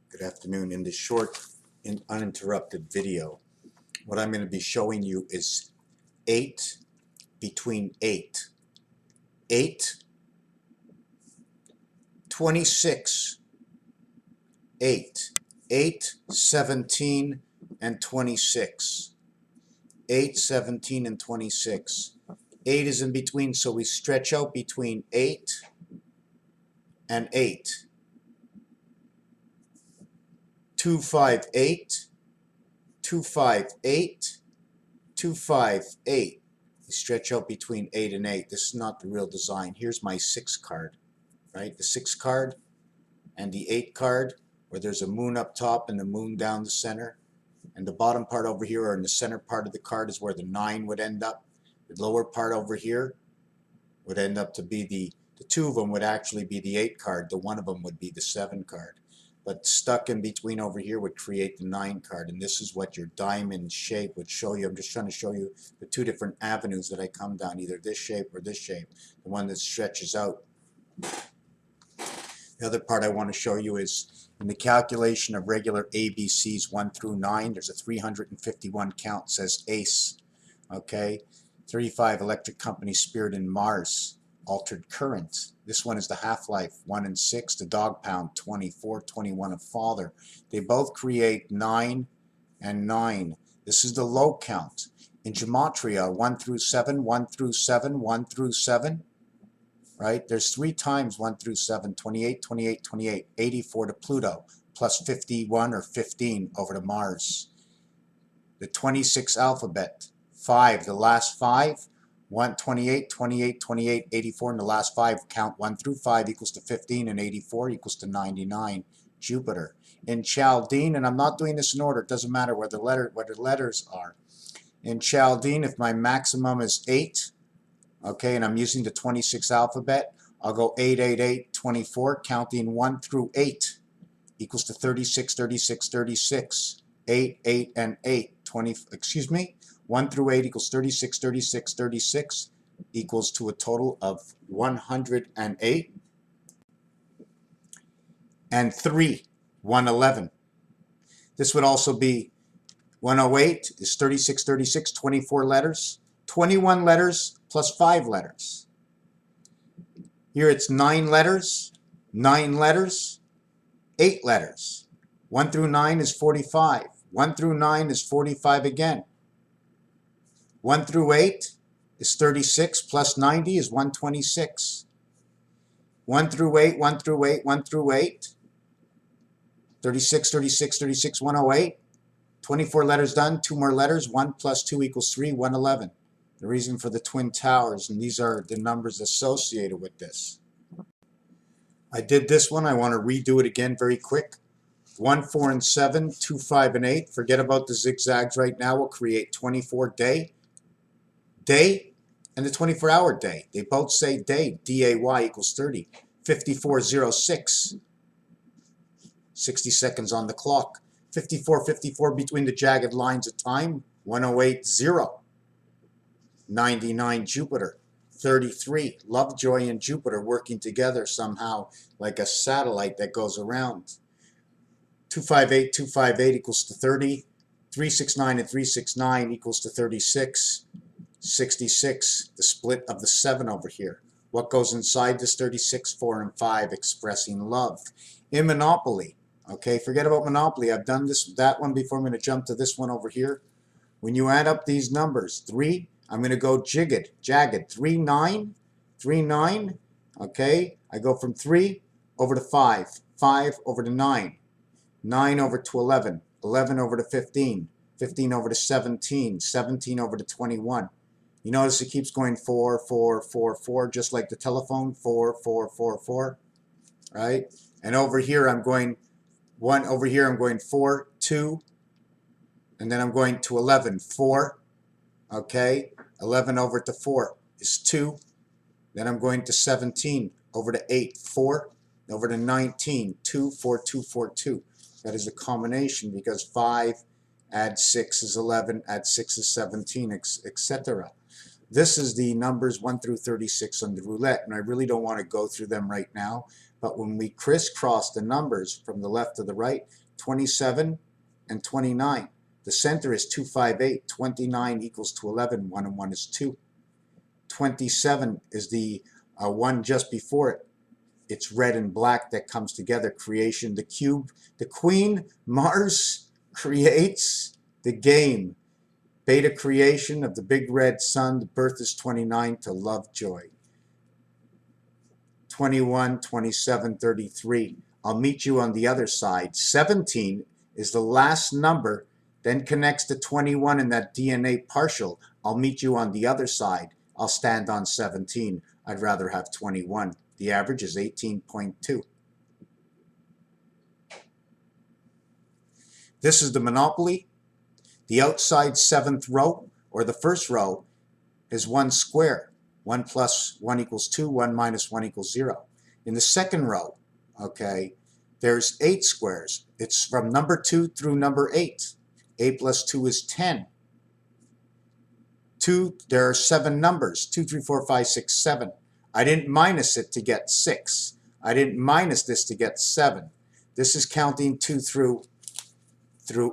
Good afternoon. In this short and uninterrupted video, what I'm going to be showing you is 8 between 8. 8, 26, 8, 8, 17, and 26. 8, 17, and 26. 8 is in between, so we stretch out between 8 and 8. 2, 5, 8, 2, 5, 8, 2, 5, 8. We stretch out between 8 and 8. This is not the real design. Here's my 6 card, right? The 6 card and the 8 card, where there's a moon up top and the moon down the center. And the bottom part over here, or in the center part of the card, is where the 9 would end up. The lower part over here would end up to be the 2 of them would actually be the 8 card. The 1 of them would be the 7 card. But stuck in between over here would create the 9 card, and this is what your diamond shape would show you. I'm just trying to show you the 2 different avenues that I come down, either this shape or this shape, the one that stretches out. The other part I want to show you is in the calculation of regular ABCs 1 through 9, there's a 351 count, says ACE, okay? 35 Electric Company, Spirit, and Mars, Altered Current. This one is the half-life, 1 and 6, the dog pound, 24, 21 of Father. They both create 9 and 9. This is the low count. In Gematria, 1 through 7, 1 through 7, 1 through 7, right? There's 3 times 1 through 7, 28, 28, 28, 84 to Pluto, plus 51 or 15 over to Mars. The 26 alphabet, 5, the last 5, 1, 28, 28, 28, 84, and the last 5, count 1 through 5 equals to 15, and 84 equals to 99, Jupiter. In Chaldean, and I'm not doing this in order, it doesn't matter where the letters are. In Chaldean, if my maximum is 8, okay, and I'm using the 26 alphabet, I'll go 8, 8, 8, 24, counting 1 through 8 equals to 36, 36, 36, 8, 8, and 8, 1 through 8 equals 36, 36, 36, equals to a total of 108. And 3, 111. This would also be 108 is 36, 36, 24 letters, 21 letters plus 5 letters. Here it's 9 letters, 9 letters, 8 letters. 1 through 9 is 45. 1 through 9 is 45 again. 1 through 8 is 36 plus 90 is 126. 1 through 8, 1 through 8, 1 through 8. 36, 36, 36, 108. 24 letters done, 2 more letters. 1 plus 2 equals 3, 111. The reason for the Twin Towers, and these are the numbers associated with this. I did this one. I want to redo it again very quick. 1, 4, and 7, 2, 5, and 8. Forget about the zigzags right now. We'll create 24 day, and the 24-hour day. They both say day. D-A-Y equals 30. 5406. 60 seconds on the clock. 5454 between the jagged lines of time. 1080. 99 Jupiter. 33 Lovejoy and Jupiter working together somehow like a satellite that goes around. 258, 258 equals to 30. 369 and 369 equals to 36. 66, the split of the 7 over here. What goes inside this 36? 4 and 5, expressing love. In Monopoly, okay, forget about Monopoly. I've done that one before. I'm going to jump to this one over here. When you add up these numbers, 3, I'm going to go jagged. 3, 9, 3, 9, okay. I go from 3 over to 5, 5 over to 9, 9 over to 11, 11 over to 15, 15 over to 17, 17 over to 21. You notice it keeps going 4, 4, 4, 4, just like the telephone, 4, 4, 4, 4, right? And over here I'm going 1, over here I'm going 4, 2, and then I'm going to 11, 4, okay? 11 over to 4 is 2. Then I'm going to 17, over to 8, 4, over to 19, 2, 4, 2, 4, 2. That is a combination because 5 add 6 is 11, add 6 is 17, etc. This is the numbers 1 through 36 on the roulette, and I really don't want to go through them right now. But when we crisscross the numbers from the left to the right, 27 and 29. The center is 258. 29 equals to 11. 1 and 1 is 2. 27 is the one just before it. It's red and black that comes together. Creation, the cube, the queen, Mars creates the game. Beta creation of the big red sun. The birth is 29 to love, joy. 21, 27, 33. I'll meet you on the other side. 17 is the last number, then connects to 21 in that DNA partial. I'll meet you on the other side. I'll stand on 17. I'd rather have 21. The average is 18.2. This is the Monopoly. The outside seventh row, or the first row, is 1 square. 1 plus 1 equals 2, 1 minus 1 equals 0. In the second row, okay, there's 8 squares. It's from number 2 through number 8. 8 plus 2 is 10. There are 7 numbers, 2, 3, 4, 5, 6, 7. I didn't minus it to get 6. I didn't minus this to get 7. This is counting 2 through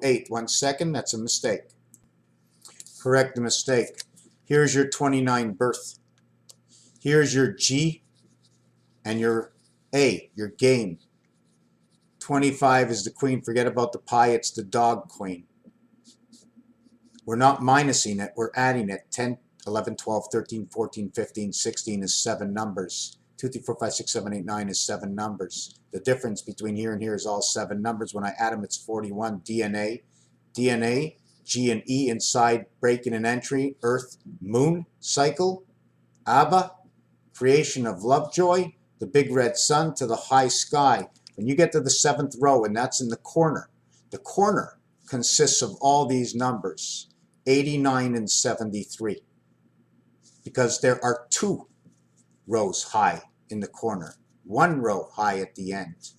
8. 1 second, that's a mistake. Correct the mistake. Here's your 29 birth. Here's your G and your A, your game. 25 is the queen. Forget about the pi, it's the dog queen. We're not minusing it, we're adding it. 10, 11, 12, 13, 14, 15, 16 is 7 numbers. 2, 3, 4, 5, 6, 7, 8, 9 is 7 numbers. The difference between here and here is all 7 numbers. When I add them, it's 41. DNA, G and E inside, breaking an entry, Earth, Moon, cycle, Abba, creation of love, joy, the big red sun to the high sky. When you get to the 7th row, and that's in the corner consists of all these numbers, 89 and 73, because there are 2 rows high in the corner, 1 row high at the end.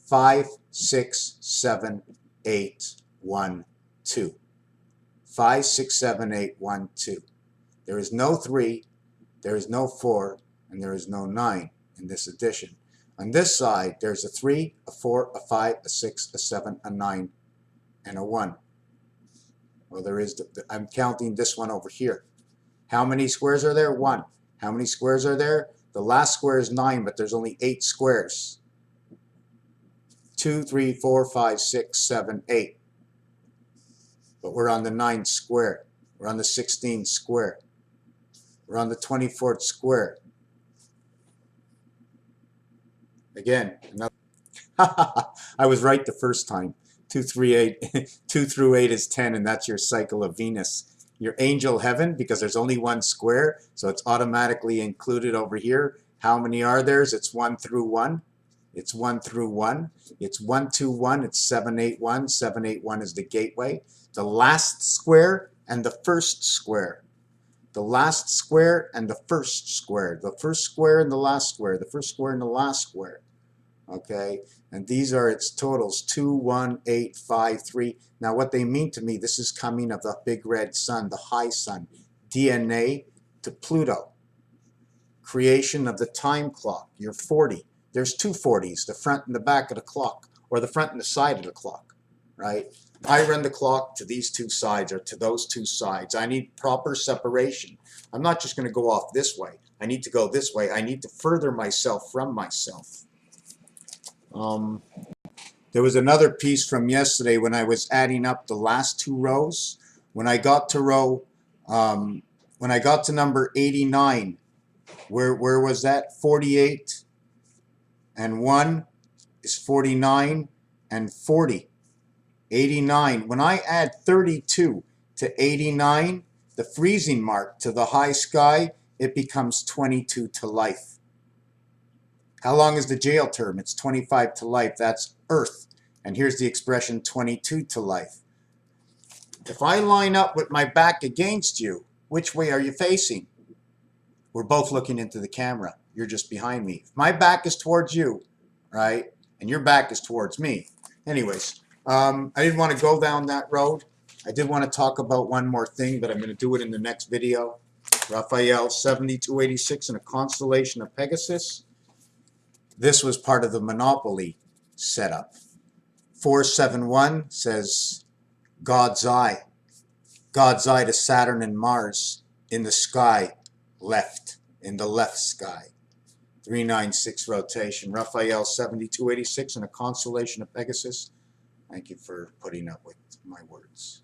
5, 6, 7, 8, 1, 2. 5, 6, 7, 8, 1, 2. There is no 3, there is no 4, and there is no 9 in this addition. On this side, there's a 3, a 4, a 5, a 6, a 7, a 9, and a 1. Well, there is, I'm counting this one over here. How many squares are there? 1. How many squares are there? The last square is 9, but there's only 8 squares. 2, 3, 4, 5, 6, 7, 8. But we're on the 9th square. We're on the 16th square. We're on the 24th square. Again, another I was right the first time. 2 through 8 is 10, and that's your cycle of Venus. Your angel heaven, because there's only 1 square, so it's automatically included over here. How many are there? It's 1 through 1. It's 1 through 1. It's 1, 2, 1. It's 7, 8, 1. 7, 8, 1 is the gateway. The last square and the first square. The last square and the first square. The first square and the last square. The first square and the last square. Okay, and these are its totals: 2, 1, 8, 5, 3. Now what they mean to me, this is coming of the big red sun, the high sun. DNA to Pluto. Creation of the time clock. You're 40. There's 2 40s, the front and the back of the clock, or the front and the side of the clock, right? I run the clock to these 2 sides, or to those 2 sides. I need proper separation. I'm not just going to go off this way. I need to go this way. I need to further myself from myself. There was another piece from yesterday when I was adding up the last 2 rows. When I got to when I got to number 89, where was that? 48 and 1 is 49 and 40. 89. When I add 32 to 89, the freezing mark to the high sky, it becomes 22 to life. How long is the jail term? It's 25 to life. That's Earth. And here's the expression 22 to life. If I line up with my back against you, which way are you facing? We're both looking into the camera. You're just behind me. If my back is towards you, right, and your back is towards me. Anyways, I didn't want to go down that road. I did want to talk about one more thing, but I'm going to do it in the next video. Raphael 7286 in a constellation of Pegasus. This was part of the monopoly setup. 471 says God's eye. God's eye to Saturn and Mars in the sky, left, in the left sky. 396 rotation. Raphael 7286 and a constellation of Pegasus. Thank you for putting up with my words.